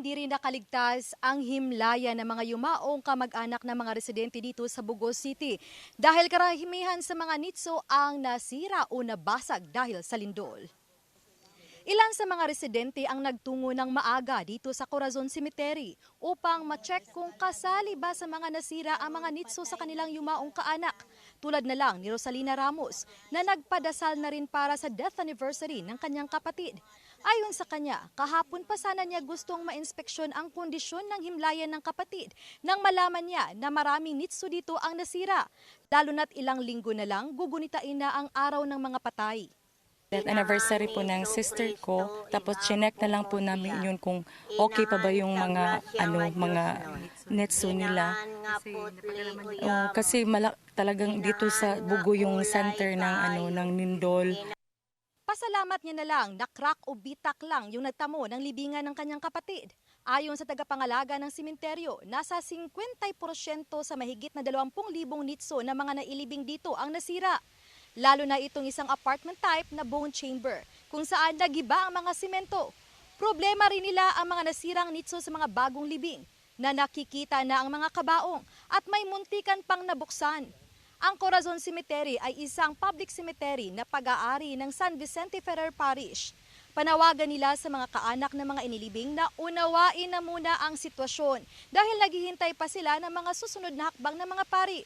hindi rin nakaligtas ang himlaya ng mga yumaong kamag-anak ng mga residente dito sa Bugos City dahil karamihan sa mga nitso ang nasira o nabasag dahil sa lindol. Ilan sa mga residente ang nagtungo ng maaga dito sa Corazon Cemetery upang ma-check kung kasali ba sa mga nasira ang mga nitso sa kanilang yumaong kaanak. Tulad na lang ni Rosalina Ramos na nagpadasal na rin para sa death anniversary ng kanyang kapatid. Ayon sa kanya, kahapon pa sana niya gustong ma-inspeksyon ang kondisyon ng himlayan ng kapatid nang malaman niya na maraming nitso dito ang nasira. Lalo na't ilang linggo na lang gugunitain na ang araw ng mga patay. Death anniversary po ng sister ko, tapos chinek na lang po namin yun kung okay pa ba yung mga mga netso nila. Kasi talagang dito sa Bugo yung center ng lindol. Pasalamat niya na lang na crack o bitak lang yung nagtamo ng libingan ng kanyang kapatid. Ayon sa tagapangalaga ng sementeryo, nasa 50% sa mahigit na 20,000 nitso na mga nailibing dito ang nasira. Lalo na itong isang apartment type na bone chamber, kung saan nagiba ang mga simento. Problema rin nila ang mga nasirang nitso sa mga bagong libing, na nakikita na ang mga kabaong at may muntikan pang nabuksan. Ang Corazon Cemetery ay isang public cemetery na pag-aari ng San Vicente Ferrer Parish. Panawagan nila sa mga kaanak ng mga inilibing na unawain na muna ang sitwasyon dahil naghihintay pa sila ng mga susunod na hakbang ng mga pari.